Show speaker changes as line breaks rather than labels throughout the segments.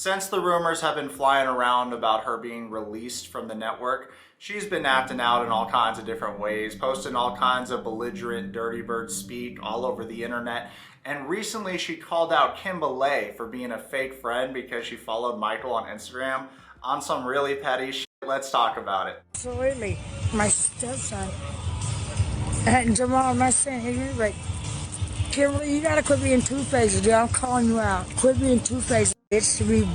Since the rumors have been flying around about her being released from the network, she's been acting out in all kinds of different ways, posting all kinds of belligerent dirty bird speak all over the internet. And recently she called out Kimberly for being a fake friend because she followed Michael on Instagram on some really petty shit. Let's talk about it.
Absolutely. My stepson. And Jamal, my son, he's like, Kimberly, you gotta quit being two-faced, dude. I'm calling you out. Quit being two-faced. It's to be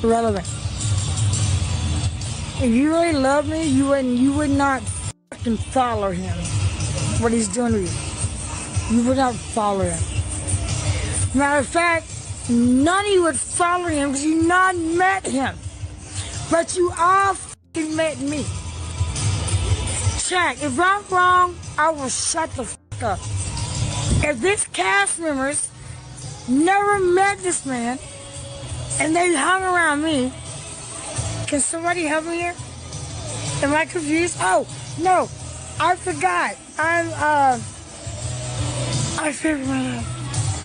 relevant. If you really love me, you would not fucking follow him. What he's doing to you. You would not follow him. Matter of fact, none of you would follow him because you not met him. But you all fucking met me. Check. If I'm wrong, I will shut the fuck up. If this cast members never met this man and they hung around me, can somebody help me here? Am I confused? Oh, no. I forgot. I figured my life.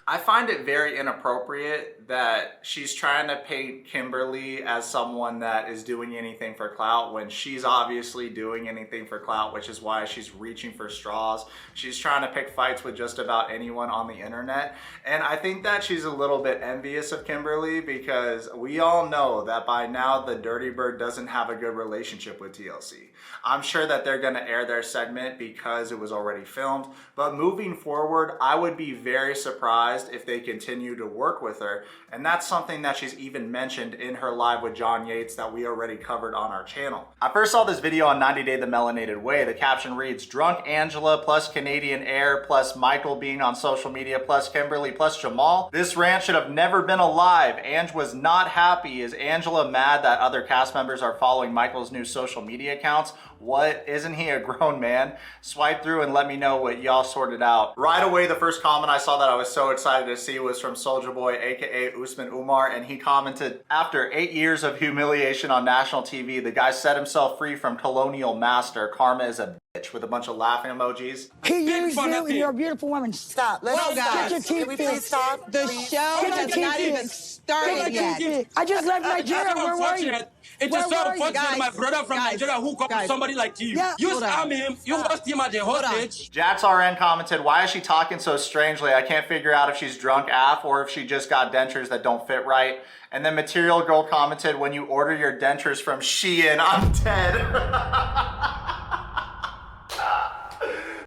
I find it very inappropriate that she's trying to paint Kimberly as someone that is doing anything for clout when she's obviously doing anything for clout, which is why she's reaching for straws. She's trying to pick fights with just about anyone on the internet. And I think that she's a little bit envious of Kimberly because we all know that by now the Dirty Bird doesn't have a good relationship with TLC. I'm sure that they're gonna air their segment because it was already filmed, but moving forward, I would be very surprised if they continue to work with her. And that's something that she's even mentioned in her live with John Yates that we already covered on our channel. I first saw this video on 90 Day the Melanated Way. The caption reads, drunk Angela plus Canadian Air plus Michael being on social media plus Kimberly plus Jamal. This rant should have never been alive. Ange was not happy. Is Angela mad that other cast members are following Michael's new social media accounts? What? Isn't he a grown man? Swipe through and let me know what y'all sorted out. Right away, the first comment I saw that I was so excited to see was from Soulja Boy, aka Usman Umar, and he commented, after 8 years of humiliation on national TV, the guy set himself free from colonial master. Karma is a bitch, with a bunch of laughing emojis.
He used you and you're a beautiful woman.
Stop. Let's
Get your teeth
Can we please stop?
The show has not even started yet.
I just left Nigeria. Where were you?
It is so unfortunate my brother from Nigeria who got somebody like you.
Yeah.
You scam him, you lost him at the hostage.
Jats RN commented, why is she talking so strangely? I can't figure out if she's drunk AF or if she just got dentures that don't fit right. And then Material Girl commented, when you order your dentures from Shein, I'm dead.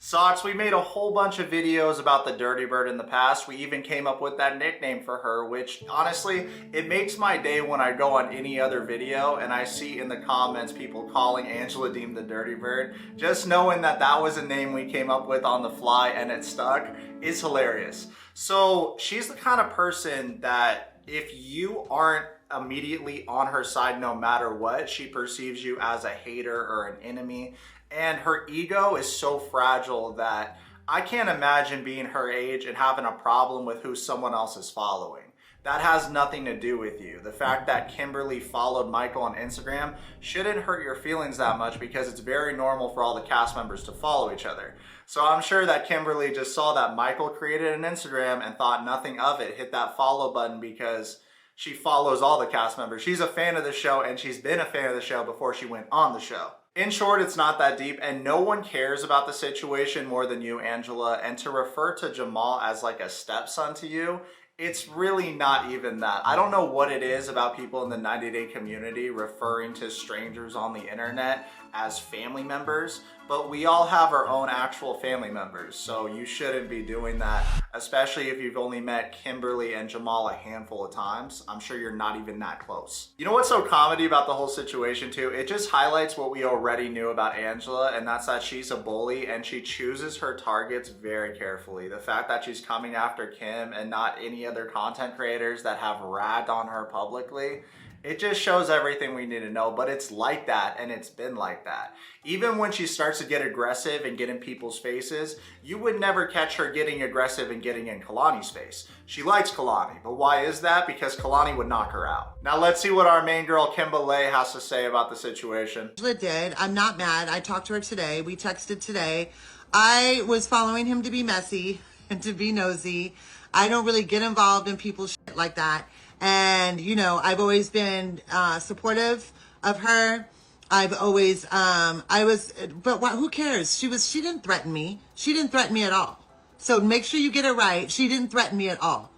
Socks, we made a whole bunch of videos about the Dirty Bird in the past. We even came up with that nickname for her, which honestly, it makes my day when I go on any other video and I see in the comments people calling Angela Deem the Dirty Bird. Just knowing that that was a name we came up with on the fly and it stuck is hilarious. So she's the kind of person that if you aren't immediately on her side no matter what, she perceives you as a hater or an enemy. And her ego is so fragile that I can't imagine being her age and having a problem with who someone else is following. That has nothing to do with you. The fact that Kimberly followed Michael on Instagram shouldn't hurt your feelings that much because it's very normal for all the cast members to follow each other. So I'm sure that Kimberly just saw that Michael created an Instagram and thought nothing of it, hit that follow button because she follows all the cast members. She's a fan of the show and she's been a fan of the show before she went on the show. In short, it's not that deep and no one cares about the situation more than you, Angela. And to refer to Jamal as like a stepson to you, it's really not even that. I don't know what it is about people in the 90 Day community referring to strangers on the internet as family members, but we all have our own actual family members, so you shouldn't be doing that, especially if you've only met Kimberly and Jamal a handful of times. I'm sure you're not even that close. You know what's so comedy about the whole situation too? It just highlights what we already knew about Angela, and that's that she's a bully and she chooses her targets very carefully. The fact that she's coming after Kim and not any other content creators that have ragged on her publicly, it just shows everything we need to know, but it's like that and it's been like that. Even when she starts to get aggressive and get in people's faces, you would never catch her getting aggressive and getting in Kalani's face. She likes Kalani, but why is that? Because Kalani would knock her out. Now let's see what our main girl Kimberly has to say about the situation.
Angela did. I'm not mad. I talked to her today. We texted today. I was following him to be messy and to be nosy. I don't really get involved in people's shit like that. And, you know, I've always been supportive of her. I've always, but who cares? She didn't threaten me. She didn't threaten me at all. So make sure you get it right. She didn't threaten me at all.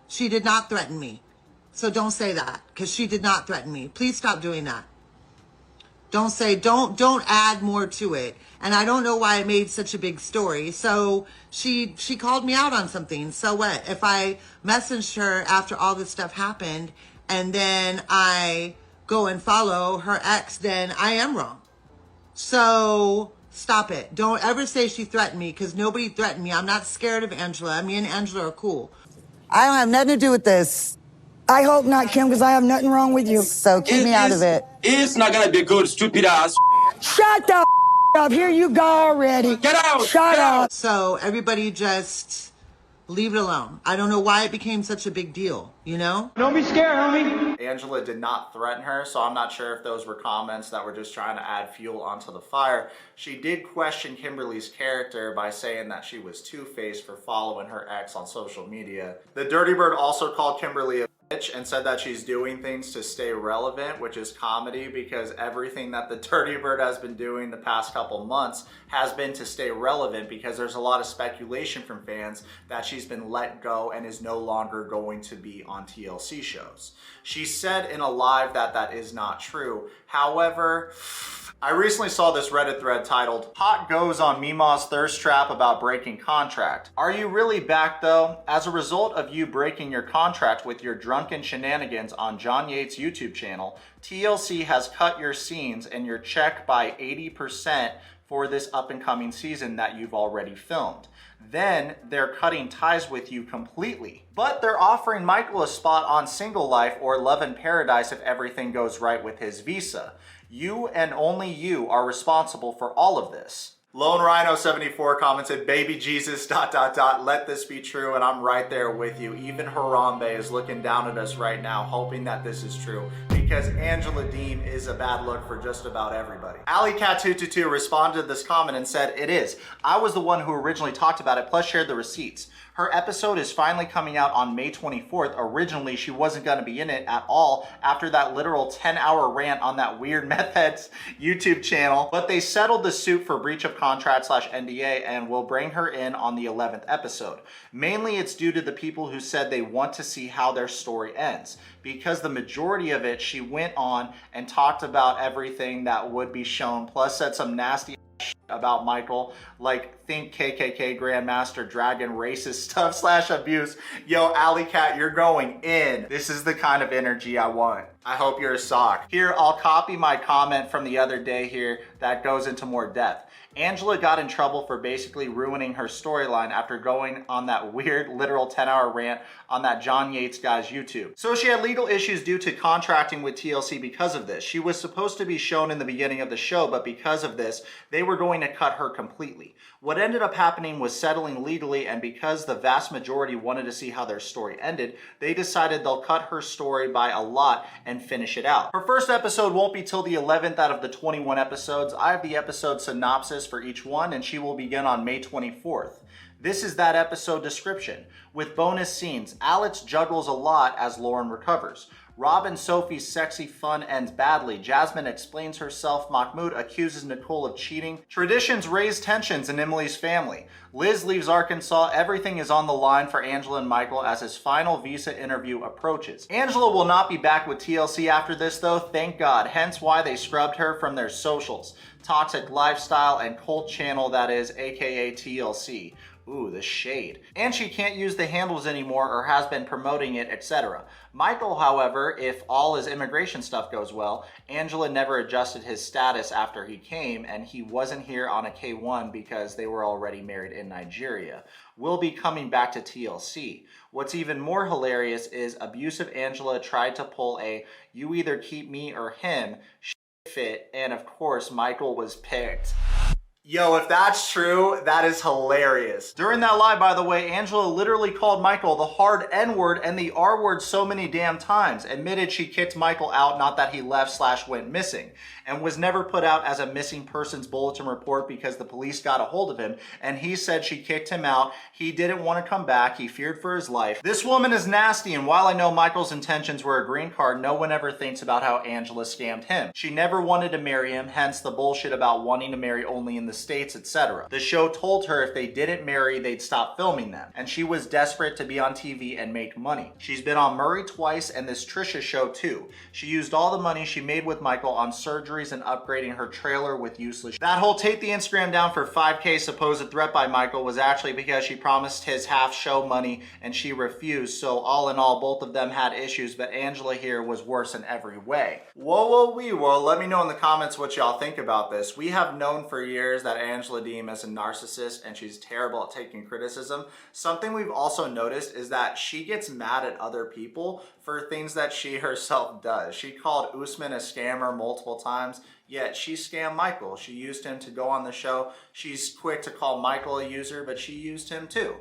She did not threaten me. So don't say that, because she did not threaten me. Please stop doing that. Don't say, don't add more to it. And I don't know why it made such a big story. So she called me out on something. So what? If I messaged her after all this stuff happened and then I go and follow her ex, then I am wrong. So stop it. Don't ever say she threatened me, because nobody threatened me. I'm not scared of Angela. Me and Angela are cool.
I don't have nothing to do with this. I hope not, Kim, because I have nothing wrong with you. So keep me out of it.
It's not gonna be good, stupid ass.
Shut the up. Here you go already.
Get out.
Shut up.
So everybody just leave it alone. I don't know why it became such a big deal, you know?
Don't be scared, homie.
Angela did not threaten her, so I'm not sure if those were comments that were just trying to add fuel onto the fire. She did question Kimberly's character by saying that she was two-faced for following her ex on social media. The Dirty Bird also called Kimberly a bitch and said that she's doing things to stay relevant, which is comedy, because everything that the Dirty Bird has been doing the past couple months has been to stay relevant, because there's a lot of speculation from fans that she's been let go and is no longer going to be on TLC shows. She said in a live that that is not true. However, I recently saw this Reddit thread titled, "Hot Goes on Mima's Thirst Trap About Breaking Contract. Are you really back though? As a result of you breaking your contract with your drunken shenanigans on John Yates' YouTube channel, TLC has cut your scenes and your check by 80% for this up and coming season that you've already filmed. Then they're cutting ties with you completely. But they're offering Michael a spot on Single Life or Love in Paradise if everything goes right with his visa. You and only you are responsible for all of this." Lone Rhino 74 commented, "Baby Jesus, ... let this be true," and I'm right there with you. Even Harambe is looking down at us right now, hoping that this is true, because Angela Deem is a bad look for just about everybody. AlleyCat222 responded to this comment and said, "It is. I was the one who originally talked about it, plus shared the receipts. Her episode is finally coming out on May 24th. Originally, she wasn't going to be in it at all after that literal 10-hour rant on that weird meth head's YouTube channel, but they settled the suit for breach of contract / NDA and will bring her in on the 11th episode. Mainly it's due to the people who said they want to see how their story ends, because the majority of it she went on and talked about everything that would be shown, plus said some nasty about Michael, like think KKK Grandmaster Dragon racist stuff / abuse. Yo, Alley Cat, you're going in. This is the kind of energy I want. I hope you're a sock. Here, I'll copy my comment from the other day here that goes into more depth. Angela got in trouble for basically ruining her storyline after going on that weird literal 10-hour rant on that John Yates guy's YouTube. So she had legal issues due to contracting with TLC because of this. She was supposed to be shown in the beginning of the show, but because of this, they were going to cut her completely. What ended up happening was settling legally, and because the vast majority wanted to see how their story ended, they decided they'll cut her story by a lot and finish it out. Her first episode won't be till the 11th out of the 21 episodes. I have the episode synopsis for each one, and she will begin on May 24th. This is that episode description. With bonus scenes, Alex juggles a lot as Lauren recovers. Rob and Sophie's sexy fun ends badly. Jasmine explains herself. Mahmoud accuses Nicole of cheating. Traditions raise tensions in Emily's family. Liz leaves Arkansas. Everything is on the line for Angela and Michael as his final visa interview approaches. Angela will not be back with TLC after this though, thank God. Hence why they scrubbed her from their socials. Toxic lifestyle and cult channel that is, aka TLC. Ooh, the shade. And she can't use the handles anymore or has been promoting it, etc. Michael, however, if all his immigration stuff goes well, Angela never adjusted his status after he came, and he wasn't here on a K1 because they were already married in Nigeria. Will be coming back to TLC. What's even more hilarious is abusive Angela tried to pull a "you either keep me or him" fit, and of course Michael was picked. Yo, if that's true, that is hilarious. During that live, by the way, Angela literally called Michael the hard N-word and the R-word so many damn times, admitted she kicked Michael out, not that he left/went missing, and was never put out as a missing persons bulletin report because the police got a hold of him, and he said she kicked him out. He didn't want to come back. He feared for his life. This woman is nasty, and while I know Michael's intentions were a green card, no one ever thinks about how Angela scammed him. She never wanted to marry him, hence the bullshit about wanting to marry only in the States, etc. The show told her if they didn't marry, they'd stop filming them, and she was desperate to be on TV and make money. She's been on Murray twice and this Trisha show too. She used all the money she made with Michael on surgeries and upgrading her trailer with useless. That whole take the Instagram down for 5K supposed threat by Michael was actually because she promised his half show money and she refused. So all in all, both of them had issues, but Angela here was worse in every way. Whoa, let me know in the comments what y'all think about this. We have known for years that Angela Deem is a narcissist and she's terrible at taking criticism. Something we've also noticed is that she gets mad at other people for things that she herself does. She called Usman a scammer multiple times, yet she scammed Michael. She used him to go on the show. She's quick to call Michael a user, but she used him too.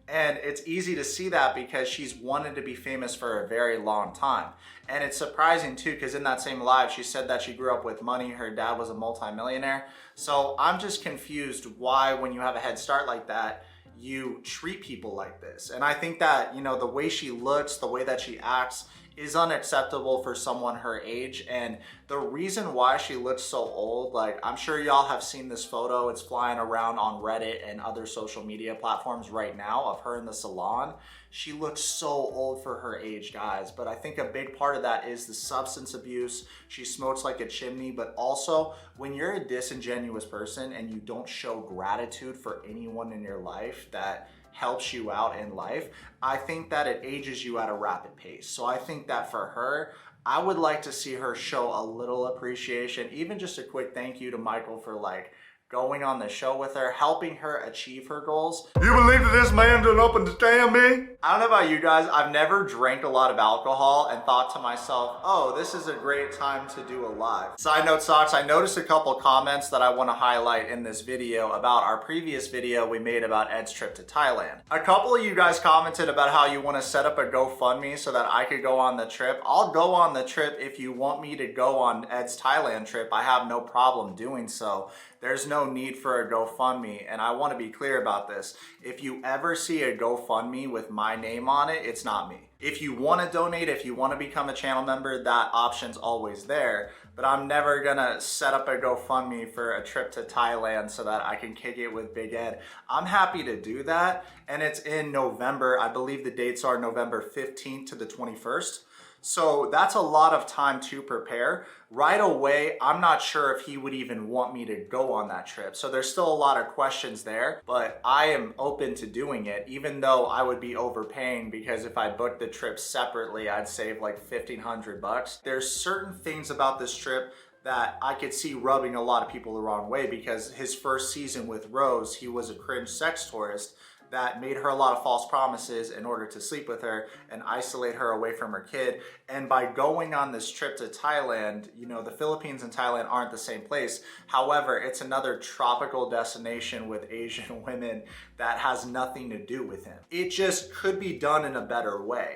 And it's easy to see that because she's wanted to be famous for a very long time. And it's surprising too, because in that same live, she said that she grew up with money. Her dad was a multimillionaire. So I'm just confused why, when you have a head start like that, you treat people like this. And I think that, you know, the way she looks, the way that she acts is unacceptable for someone her age. And the reason why she looks so old, like, I'm sure y'all have seen this photo. It's flying around on Reddit and other social media platforms right now of her in the salon. She looks so old for her age, guys. But I think a big part of that is the substance abuse. She smokes like a chimney, but also when you're a disingenuous person and you don't show gratitude for anyone in your life that helps you out in life, I think that it ages you at a rapid pace. So I think that for her, I would like to see her show a little appreciation, even just a quick thank you to Michael for like going on the show with her, helping her achieve her goals. You believe that this man done up and scam me? I don't know about you guys, I've never drank a lot of alcohol and thought to myself, oh, this is a great time to do a live. Side note, Socks, I noticed a couple comments that I want to highlight in this video about our previous video we made about Ed's trip to Thailand. A couple of you guys commented about how you want to set up a GoFundMe so that I could go on the trip. I'll go on the trip if you want me to go on Ed's Thailand trip. I have no problem doing so. There's no need for a GoFundMe, and I want to be clear about this. If you ever see a GoFundMe with my name on it, it's not me. If you want to donate, if you want to become a channel member, that option's always there, but I'm never gonna set up a GoFundMe for a trip to Thailand so that I can kick it with Big Ed. I'm happy to do that, and it's in November. I believe the dates are November 15th to the 21st. So that's a lot of time to prepare. Right away, I'm not sure if he would even want me to go on that trip. So there's still a lot of questions there, but I am open to doing it, even though I would be overpaying, because if I booked the trip separately, I'd save like $1,500. There's certain things about this trip that I could see rubbing a lot of people the wrong way, because his first season with Rose, he was a cringe sex tourist that made her a lot of false promises in order to sleep with her and isolate her away from her kid. And by going on this trip to Thailand, you know, the Philippines and Thailand aren't the same place. However, it's another tropical destination with Asian women that has nothing to do with him. It just could be done in a better way.